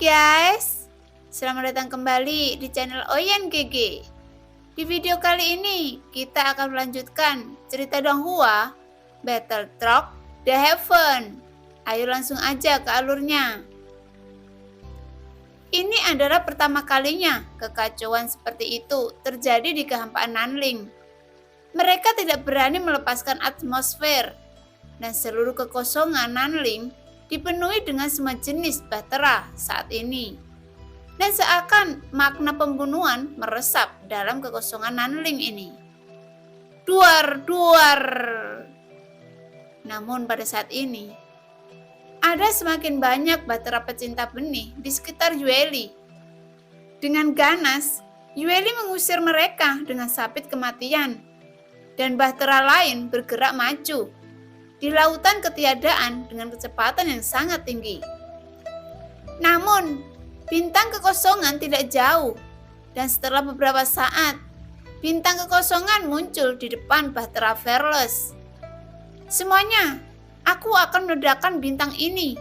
guys, selamat datang kembali di channel Oyen GG. Di video kali ini kita akan melanjutkan cerita Donghua Battle Truck The Heaven. Ayo langsung aja ke alurnya. Ini adalah pertama kalinya kekacauan seperti itu terjadi di kehampaan Nanling. Mereka tidak berani melepaskan atmosfer dan seluruh kekosongan Nanling dipenuhi dengan semua jenis bahtera saat ini. Dan seakan makna pembunuhan meresap dalam kekosongan Nanling ini. Duar. Namun pada saat ini, ada semakin banyak bahtera pecinta benih di sekitar Yueli. Dengan ganas, Yueli mengusir mereka dengan sabit kematian. Dan bahtera lain bergerak maju di lautan ketiadaan dengan kecepatan yang sangat tinggi. Namun, bintang kekosongan tidak jauh, dan setelah beberapa saat, bintang kekosongan muncul di depan bahtera Fearless. Semuanya, aku akan meledakkan bintang ini.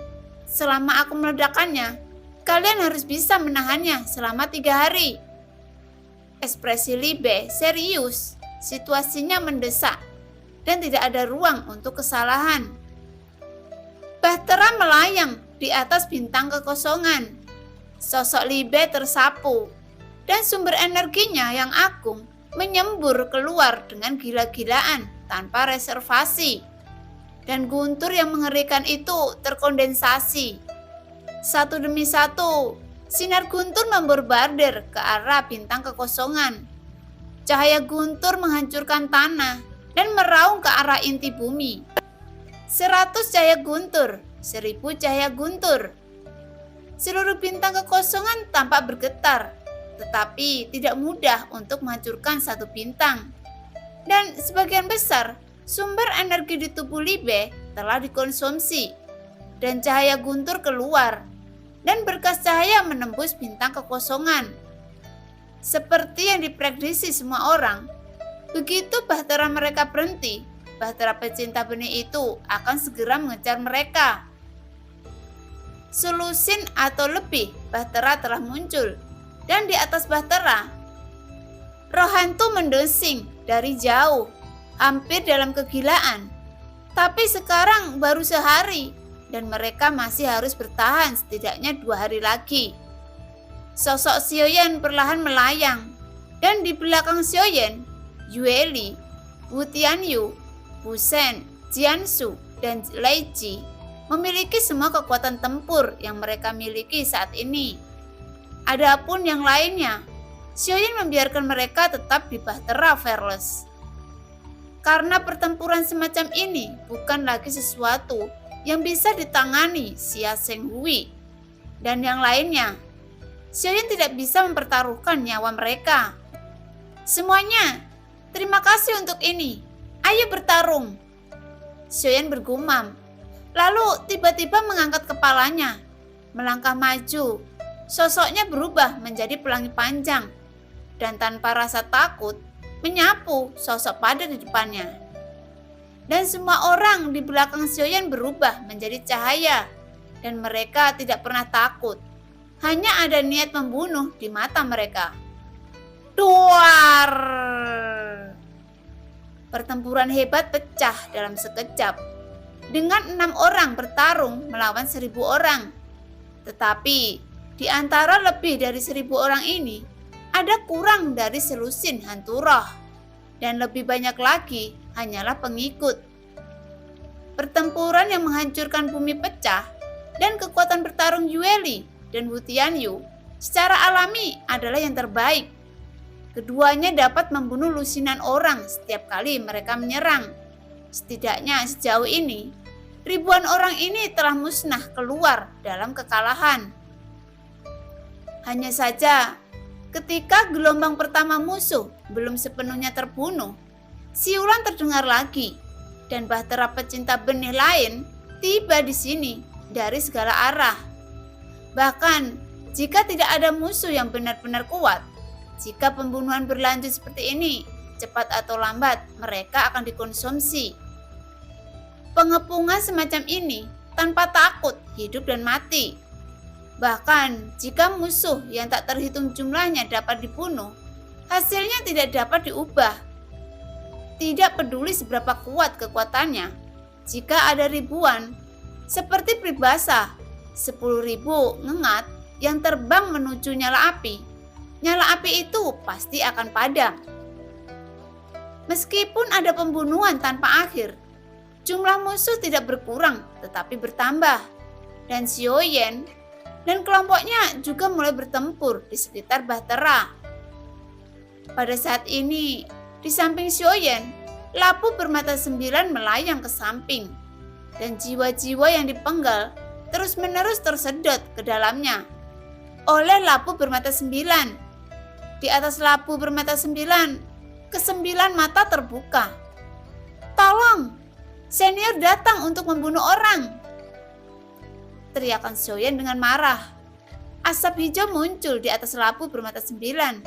Selama aku meledakkannya, kalian harus bisa menahannya selama 3 hari. Ekspresi Libe serius, situasinya mendesak. Dan tidak ada ruang untuk kesalahan. Bahtera melayang di atas bintang kekosongan. Sosok Libe tersapu, dan sumber energinya yang agung menyembur keluar dengan gila-gilaan tanpa reservasi. Dan guntur yang mengerikan itu terkondensasi. Satu demi satu, sinar guntur memborbardir ke arah bintang kekosongan. Cahaya guntur menghancurkan tanah dan meraung ke arah inti bumi. 100 cahaya guntur, 1000 cahaya guntur. Seluruh bintang kekosongan tampak bergetar, tetapi tidak mudah untuk menghancurkan satu bintang. Dan sebagian besar sumber energi di tubuh Libe telah dikonsumsi, dan cahaya guntur keluar, dan berkas cahaya menembus bintang kekosongan. Seperti yang diprediksi semua orang, begitu bahtera mereka berhenti, bahtera pecinta benih itu akan segera mengejar mereka. Selusin atau lebih bahtera telah muncul, dan di atas bahtera, roh hantu mendesing dari jauh, hampir dalam kegilaan. Tapi sekarang baru sehari, dan mereka masih harus bertahan setidaknya 2 hari lagi. Sosok Xiaoyan perlahan melayang, dan di belakang Xiaoyan, Yueli, Wu Tianyu, Wu Shen, Jiansu, dan Lei Ji memiliki semua kekuatan tempur yang mereka miliki saat ini. Adapun yang lainnya, Xiaoyan membiarkan mereka tetap di bahtera Fearless. Karena pertempuran semacam ini bukan lagi sesuatu yang bisa ditangani Xia Shenghui dan yang lainnya, Xiaoyan tidak bisa mempertaruhkan nyawa mereka. Semuanya, terima kasih untuk ini. Ayo bertarung. Xiaoyan bergumam. Lalu tiba-tiba mengangkat kepalanya, melangkah maju. Sosoknya berubah menjadi pelangi panjang, dan tanpa rasa takut menyapu sosok pada di depannya. Dan semua orang di belakang Xiaoyan berubah menjadi cahaya, dan mereka tidak pernah takut. Hanya ada niat membunuh di mata mereka. Duar! Pertempuran hebat pecah dalam sekejap, dengan 6 orang bertarung melawan 1000 orang. Tetapi di antara lebih dari 1000 orang ini, ada kurang dari selusin hantu roh, dan lebih banyak lagi hanyalah pengikut. Pertempuran yang menghancurkan bumi pecah, dan kekuatan bertarung Yueli dan Wu Tianyu secara alami adalah yang terbaik. Keduanya dapat membunuh lusinan orang setiap kali mereka menyerang. Setidaknya sejauh ini, ribuan orang ini telah musnah keluar dalam kekalahan. Hanya saja, ketika gelombang pertama musuh belum sepenuhnya terbunuh, siulan terdengar lagi, dan bahtera pecinta benih lain tiba di sini dari segala arah. Bahkan, jika tidak ada musuh yang benar-benar kuat, jika pembunuhan berlanjut seperti ini, cepat atau lambat mereka akan dikonsumsi. Pengepungan semacam ini tanpa takut hidup dan mati. Bahkan jika musuh yang tak terhitung jumlahnya dapat dibunuh, hasilnya tidak dapat diubah. Tidak peduli seberapa kuat kekuatannya, jika ada ribuan, seperti peribahasa, 10.000 ngengat yang terbang menuju nyala api itu pasti akan padam. Meskipun ada pembunuhan tanpa akhir, jumlah musuh tidak berkurang tetapi bertambah, dan Xiaoyan dan kelompoknya juga mulai bertempur di sekitar Bahtera. Pada saat ini, di samping Xiaoyan, Lapu bermata 9 melayang ke samping, dan jiwa-jiwa yang dipenggal terus-menerus tersedot ke dalamnya oleh Lapu bermata 9. Di atas Lapu bermata 9, ke-9 mata terbuka. "Tolong, senior datang untuk membunuh orang!" teriakan Xiaoyan dengan marah. Asap hijau muncul di atas Lapu bermata 9,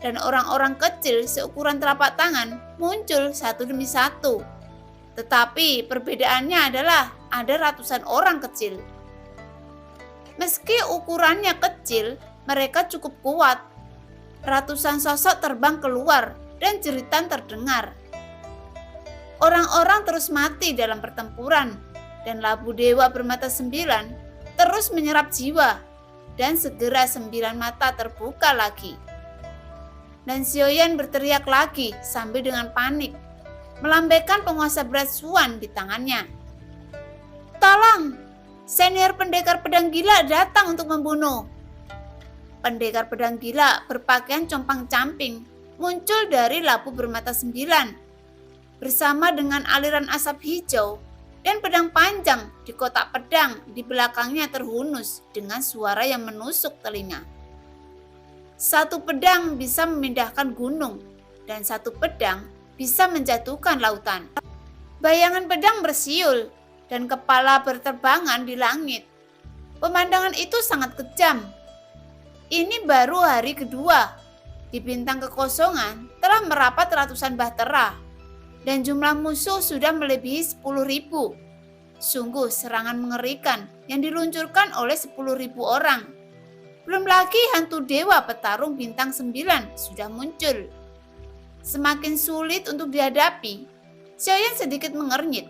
dan orang-orang kecil seukuran telapak tangan muncul satu demi satu. Tetapi perbedaannya adalah ada ratusan orang kecil. Meski ukurannya kecil, mereka cukup kuat. Ratusan sosok terbang keluar dan jeritan terdengar. Orang-orang terus mati dalam pertempuran, dan Labu Dewa bermata 9 terus menyerap jiwa, dan segera 9 mata terbuka lagi. Dan Xiaoyan berteriak lagi sambil dengan panik, melambaikan penguasa berat Xuan di tangannya. "Tolong, senior pendekar pedang gila datang untuk membunuh!" Pendekar pedang gila berpakaian compang-camping muncul dari Labu bermata 9, bersama dengan aliran asap hijau, dan pedang panjang di kotak pedang di belakangnya terhunus dengan suara yang menusuk telinga. Satu pedang bisa memindahkan gunung, dan satu pedang bisa menjatuhkan lautan. Bayangan pedang bersiul, dan kepala berterbangan di langit. Pemandangan itu sangat kejam. Ini baru hari kedua. Di bintang kekosongan telah merapat ratusan bahtera, dan jumlah musuh sudah melebihi 10.000. Sungguh serangan mengerikan yang diluncurkan oleh 10.000 orang. Belum lagi hantu dewa petarung bintang 9 sudah muncul. Semakin sulit untuk dihadapi. Xiaoyan sedikit mengernyit.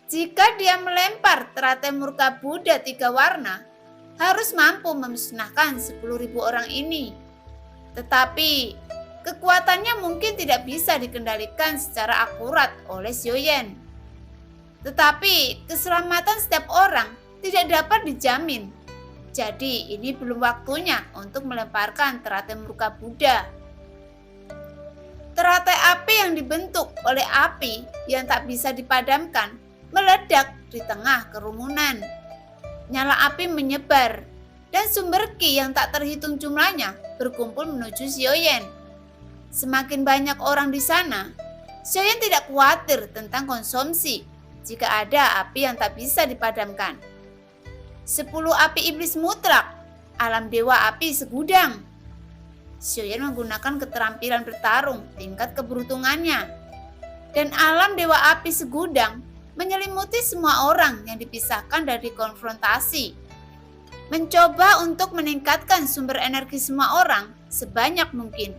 Jika dia melempar teratai murka Buddha 3 warna, harus mampu memusnahkan 10.000 orang ini. Tetapi kekuatannya mungkin tidak bisa dikendalikan secara akurat oleh Xiaoyan. Tetapi keselamatan setiap orang tidak dapat dijamin. Jadi ini belum waktunya untuk melemparkan teratai murka Buddha. Teratai api yang dibentuk oleh api yang tak bisa dipadamkan meledak di tengah kerumunan. Nyala api menyebar, dan sumber ki yang tak terhitung jumlahnya berkumpul menuju Xiaoyan. Semakin banyak orang di sana, Xiaoyan tidak khawatir tentang konsumsi jika ada api yang tak bisa dipadamkan. 10 api iblis mutlak, alam dewa api segudang. Xiaoyan menggunakan keterampilan bertarung tingkat keberuntungannya, dan alam dewa api segudang menyelimuti semua orang yang dipisahkan dari konfrontasi. Mencoba untuk meningkatkan sumber energi semua orang sebanyak mungkin.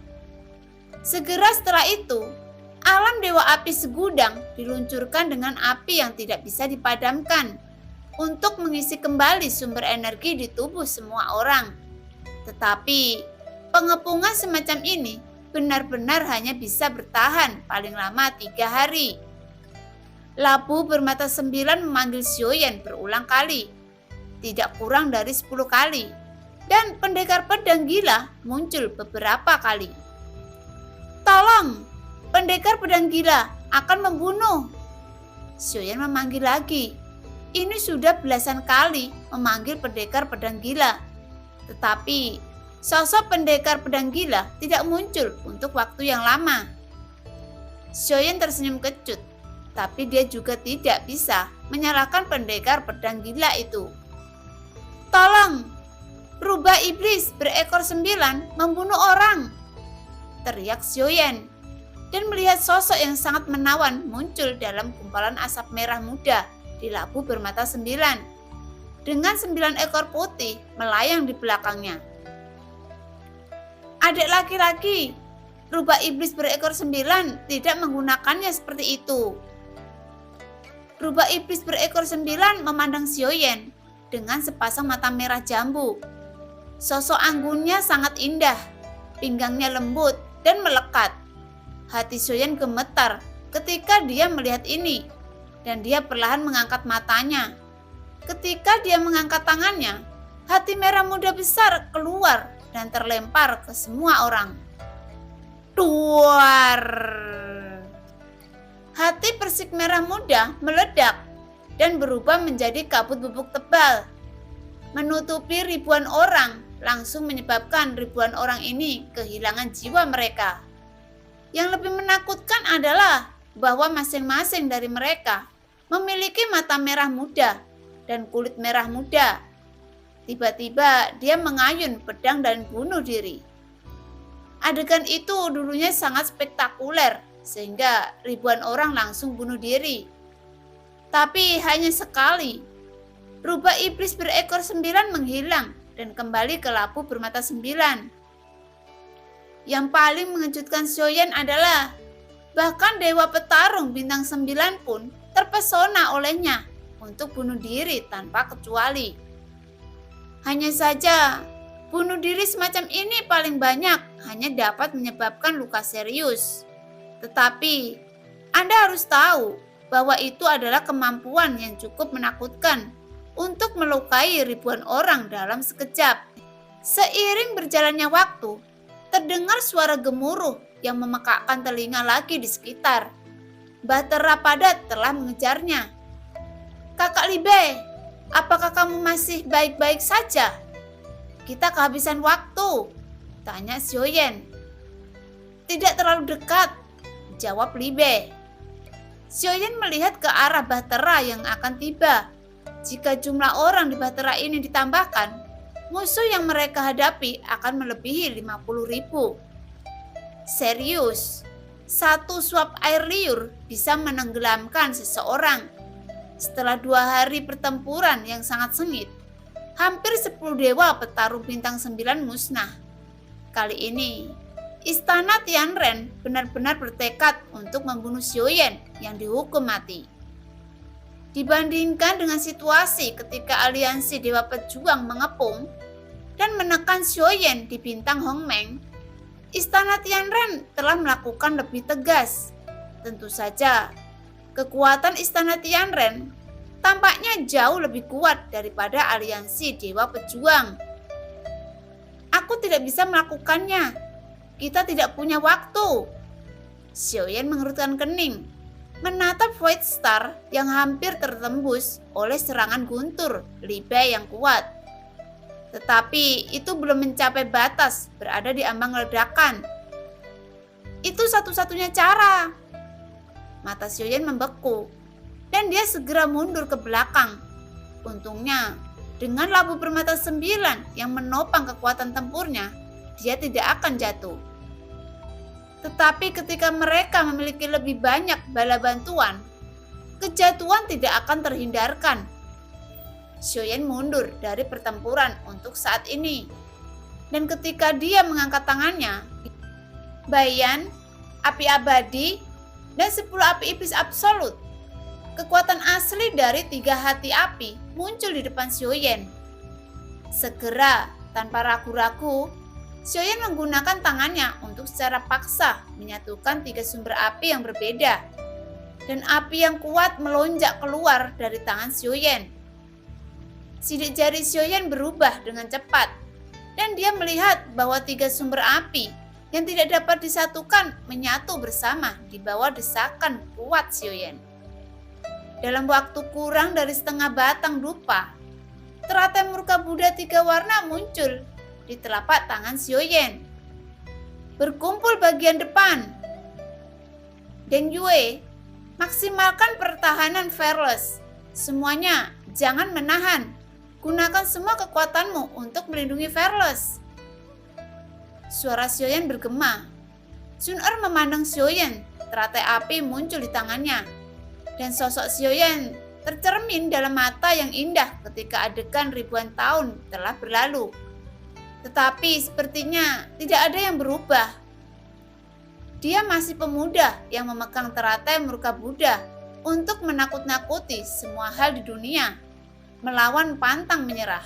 Segera setelah itu, alam dewa api segudang diluncurkan dengan api yang tidak bisa dipadamkan untuk mengisi kembali sumber energi di tubuh semua orang. Tetapi pengepungan semacam ini benar-benar hanya bisa bertahan paling lama 3 hari. Labu bermata 9 memanggil Xiaoyan berulang kali, tidak kurang dari 10 kali, dan pendekar pedang gila muncul beberapa kali. "Tolong, pendekar pedang gila akan membunuh!" Xiaoyan memanggil lagi. Ini sudah belasan kali memanggil pendekar pedang gila. Tetapi sosok pendekar pedang gila tidak muncul untuk waktu yang lama. Xiaoyan tersenyum kecut, tapi dia juga tidak bisa menyalahkan pendekar pedang gila itu. "Tolong, rubah iblis berekor 9 membunuh orang!" teriak Xiaoyan, dan melihat sosok yang sangat menawan muncul dalam gumpalan asap merah muda di Labu bermata 9. dengan 9 ekor putih melayang di belakangnya. Adik laki-laki, rubah iblis berekor 9 tidak menggunakannya seperti itu. Rubah iblis berekor 9 memandang Xiaoyan dengan sepasang mata merah jambu. Sosok anggunnya sangat indah, pinggangnya lembut dan melekat. Hati Xiaoyan gemetar ketika dia melihat ini, dan dia perlahan mengangkat matanya. Ketika dia mengangkat tangannya, hati merah muda besar keluar dan terlempar ke semua orang. Duar! Hati persik merah muda meledak dan berubah menjadi kabut bubuk tebal, menutupi ribuan orang, langsung menyebabkan ribuan orang ini kehilangan jiwa mereka. Yang lebih menakutkan adalah bahwa masing-masing dari mereka memiliki mata merah muda dan kulit merah muda. Tiba-tiba dia mengayun pedang dan bunuh diri. Adegan itu dulunya sangat spektakuler sehingga ribuan orang langsung bunuh diri. Tapi hanya sekali, rubah iblis berekor 9 menghilang dan kembali ke labu bermata 9. Yang paling mengejutkan Xiaoyan adalah bahkan dewa petarung bintang 9 pun terpesona olehnya untuk bunuh diri tanpa kecuali. Hanya saja, bunuh diri semacam ini paling banyak hanya dapat menyebabkan luka serius. Tetapi, Anda harus tahu bahwa itu adalah kemampuan yang cukup menakutkan untuk melukai ribuan orang dalam sekejap. Seiring berjalannya waktu, terdengar suara gemuruh yang memekakkan telinga lagi di sekitar. Bahtera padat telah mengejarnya. Kakak Libe, apakah kamu masih baik-baik saja? Kita kehabisan waktu, tanya Xiaoyan. Tidak terlalu dekat, jawab Libe. Xiaoyan melihat ke arah Bahtera yang akan tiba. Jika jumlah orang di Bahtera ini ditambahkan, musuh yang mereka hadapi akan melebihi 50.000. Serius, satu suap air liur bisa menenggelamkan seseorang. Setelah 2 hari pertempuran yang sangat sengit, hampir 10 dewa petarung bintang 9 musnah. Kali ini, Istana Tianren benar-benar bertekad untuk membunuh Xiaoyan yang dihukum mati. Dibandingkan dengan situasi ketika aliansi Dewa Pejuang mengepung dan menekan Xiaoyan di bintang Hongmeng, Istana Tianren telah melakukan lebih tegas. Tentu saja, kekuatan Istana Tianren tampaknya jauh lebih kuat daripada aliansi Dewa Pejuang. Aku tidak bisa melakukannya. Kita tidak punya waktu. Xiaoyan mengerutkan kening, menatap White Star yang hampir tertembus oleh serangan guntur Libe yang kuat. Tetapi itu belum mencapai batas berada di ambang ledakan. Itu satu-satunya cara. Mata Xiaoyan membeku dan dia segera mundur ke belakang. Untungnya, dengan labu bermata 9 yang menopang kekuatan tempurnya, dia tidak akan jatuh. Tetapi ketika mereka memiliki lebih banyak bala bantuan, kejatuhan tidak akan terhindarkan. Xiaoyan mundur dari pertempuran untuk saat ini. Dan ketika dia mengangkat tangannya, Bayan, api abadi, dan 10 api iblis absolut, kekuatan asli dari 3 hati api muncul di depan Xiaoyan. Segera, tanpa ragu-ragu, Xiaoyan menggunakan tangannya untuk secara paksa menyatukan 3 sumber api yang berbeda. Dan api yang kuat melonjak keluar dari tangan Xiaoyan. Sidik jari Xiaoyan berubah dengan cepat, dan dia melihat bahwa 3 sumber api yang tidak dapat disatukan menyatu bersama di bawah desakan kuat Xiaoyan. Dalam waktu kurang dari setengah batang dupa, teratai murka Buddha 3 warna muncul di telapak tangan Xiaoyan. Berkumpul bagian depan. Deng Yue, maksimalkan pertahanan Fearless. Semuanya, jangan menahan. Gunakan semua kekuatanmu untuk melindungi Fearless. Suara Xiaoyan bergema. Sun-Er memandang Xiaoyan, teratai api muncul di tangannya. Dan sosok Xiaoyan tercermin dalam mata yang indah ketika adegan ribuan tahun telah berlalu. Tetapi sepertinya tidak ada yang berubah. Dia masih pemuda yang memegang teratai murka Buddha untuk menakut-nakuti semua hal di dunia, melawan pantang menyerah.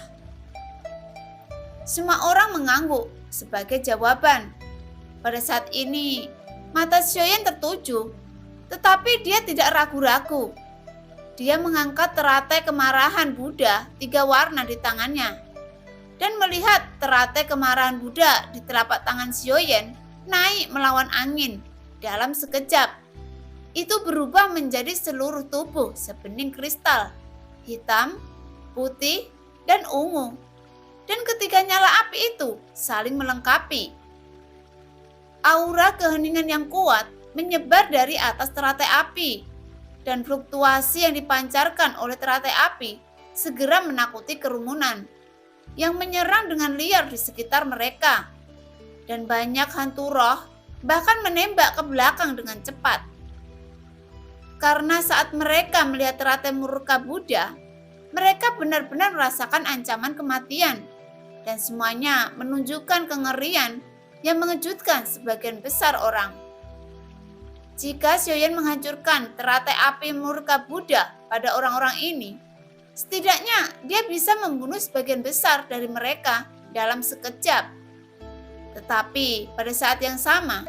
Semua orang mengangguk sebagai jawaban. Pada saat ini, mata Xiaoyan tertuju, tetapi dia tidak ragu-ragu. Dia mengangkat teratai kemarahan Buddha 3 warna di tangannya dan melihat teratai kemarahan Buddha di telapak tangan Xiaoyan naik melawan angin dalam sekejap. Itu berubah menjadi seluruh tubuh sebening kristal, hitam, putih, dan ungu. Dan ketiga nyala api itu saling melengkapi. Aura keheningan yang kuat menyebar dari atas teratai api, dan fluktuasi yang dipancarkan oleh teratai api segera menakuti kerumunan yang menyerang dengan liar di sekitar mereka. Dan banyak hantu roh bahkan menembak ke belakang dengan cepat. Karena saat mereka melihat teratai murka Buddha, mereka benar-benar merasakan ancaman kematian, dan semuanya menunjukkan kengerian yang mengejutkan sebagian besar orang. Jika Xiaoyan menghancurkan teratai api murka Buddha pada orang-orang ini, setidaknya dia bisa membunuh sebagian besar dari mereka dalam sekejap. Tetapi pada saat yang sama,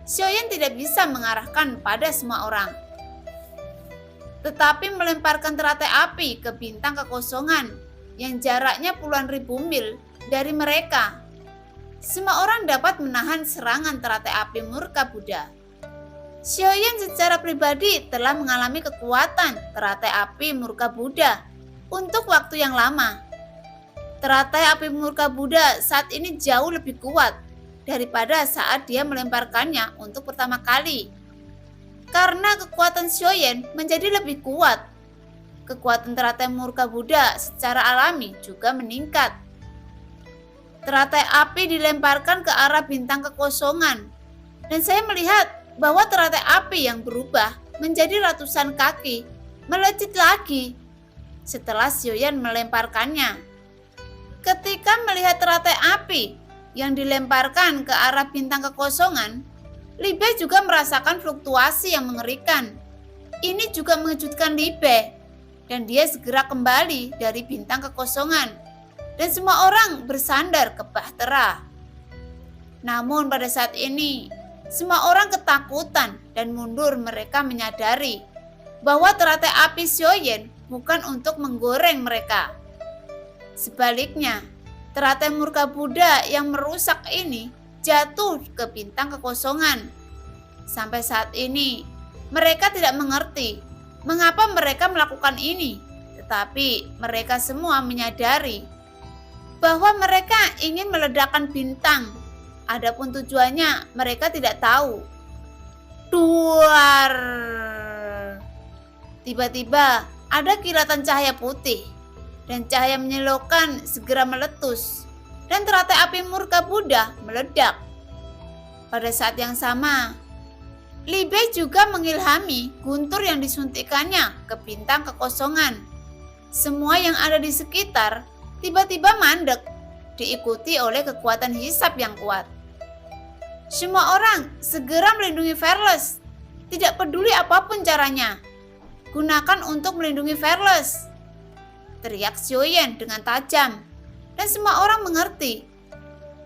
Xiaoyan tidak bisa mengarahkan pada semua orang, tetapi melemparkan teratai api ke bintang kekosongan yang jaraknya puluhan ribu mil dari mereka. Semua orang dapat menahan serangan teratai api murka Buddha. Xiaoyan secara pribadi telah mengalami kekuatan teratai api murka Buddha untuk waktu yang lama. Teratai api murka Buddha saat ini jauh lebih kuat daripada saat dia melemparkannya untuk pertama kali. Karena kekuatan Xiaoyan menjadi lebih kuat, kekuatan teratai murka Buddha secara alami juga meningkat. Teratai api dilemparkan ke arah bintang kekosongan, dan saya melihat bahwa teratai api yang berubah menjadi ratusan kaki melejit lagi setelah Xiaoyan melemparkannya. Ketika melihat teratai api yang dilemparkan ke arah bintang kekosongan, Li Bei juga merasakan fluktuasi yang mengerikan. Ini juga mengejutkan Li Bei, dan dia segera kembali dari bintang kekosongan. Dan semua orang bersandar ke bahtera. Namun pada saat ini, semua orang ketakutan dan mundur. Mereka menyadari bahwa teratai api Xiaoyan bukan untuk menggoreng mereka. Sebaliknya, teratai murka Buddha yang merusak ini jatuh ke bintang kekosongan. Sampai saat ini, mereka tidak mengerti mengapa mereka melakukan ini, tetapi mereka semua menyadari bahwa mereka ingin meledakkan bintang. Adapun tujuannya mereka tidak tahu. Duar! Tiba-tiba ada kilatan cahaya putih, dan cahaya menyilaukan segera meletus, dan teratai api murka Buddha meledak. Pada saat yang sama, Li Bei juga mengilhami guntur yang disuntikannya ke bintang kekosongan. Semua yang ada di sekitar tiba-tiba mandek, diikuti oleh kekuatan hisab yang kuat. Semua orang segera melindungi Fearless. Tidak peduli apapun caranya, gunakan untuk melindungi Fearless, teriak Xiaoyan dengan tajam. Dan semua orang mengerti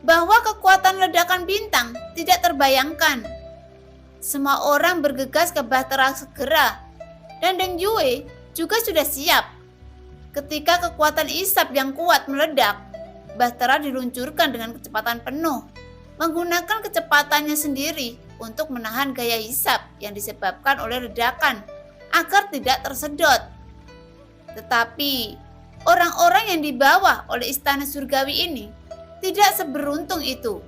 bahwa kekuatan ledakan bintang tidak terbayangkan. Semua orang bergegas ke bahtera segera, dan Deng Yue juga sudah siap. Ketika kekuatan isap yang kuat meledak, bahtera diluncurkan dengan kecepatan penuh, menggunakan kecepatannya sendiri untuk menahan gaya hisap yang disebabkan oleh ledakan agar tidak tersedot. Tetapi orang-orang yang dibawa oleh istana surgawi ini tidak seberuntung itu.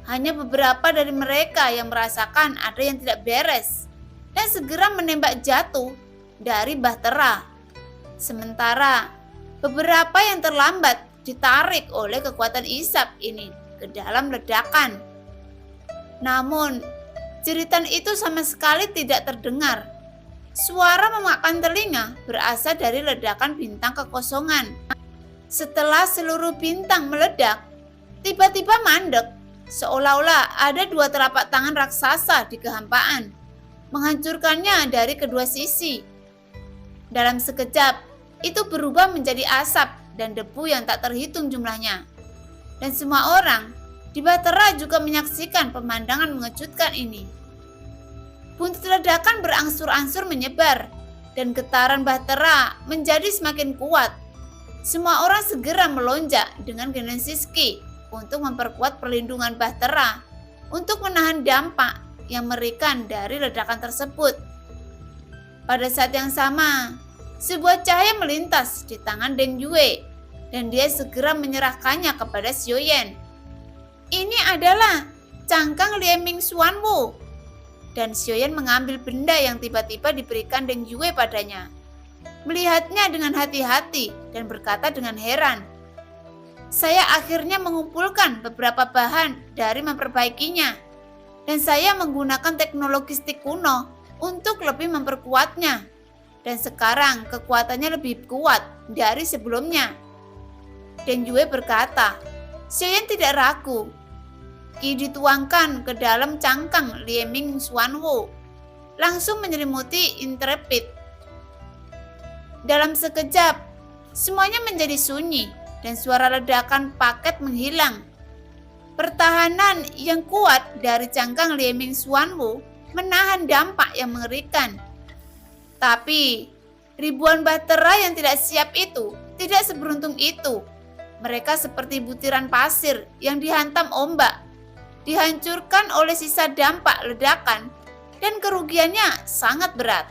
Hanya beberapa dari mereka yang merasakan ada yang tidak beres dan segera menembak jatuh dari bahtera. Sementara beberapa yang terlambat ditarik oleh kekuatan isap ini ke dalam ledakan. Namun, jeritan itu sama sekali tidak terdengar. Suara memakan telinga berasal dari ledakan bintang kekosongan. Setelah seluruh bintang meledak, tiba-tiba mandek, seolah-olah ada dua telapak tangan raksasa di kehampaan, menghancurkannya dari kedua sisi. Dalam sekejap, itu berubah menjadi asap dan debu yang tak terhitung jumlahnya. Dan semua orang di Bahtera juga menyaksikan pemandangan mengejutkan ini. Buntut ledakan berangsur-angsur menyebar, dan getaran Bahtera menjadi semakin kuat. Semua orang segera melonjak dengan Genesis Key untuk memperkuat perlindungan Bahtera untuk menahan dampak yang mengerikan dari ledakan tersebut. Pada saat yang sama, sebuah cahaya melintas di tangan Deng Yue, dan dia segera menyerahkannya kepada Xiaoyan. Ini adalah cangkang Lieming Xuanwu. Dan Xiaoyan mengambil benda yang tiba-tiba diberikan Deng Yue padanya. Melihatnya dengan hati-hati dan berkata dengan heran, "Saya akhirnya mengumpulkan beberapa bahan dari memperbaikinya, dan saya menggunakan teknologi stick kuno untuk lebih memperkuatnya. Dan sekarang kekuatannya lebih kuat dari sebelumnya." Deng Yue berkata, Xiaoyan tidak ragu. Ki dituangkan ke dalam cangkang Lieming Xuanwu, langsung menyelimuti Intrepid. Dalam sekejap, semuanya menjadi sunyi dan suara ledakan paket menghilang. Pertahanan yang kuat dari cangkang Lieming Xuanwu menahan dampak yang mengerikan. Tapi, ribuan Bahtera yang tidak siap itu tidak seberuntung itu. Mereka seperti butiran pasir yang dihantam ombak, dihancurkan oleh sisa dampak ledakan, dan kerugiannya sangat berat.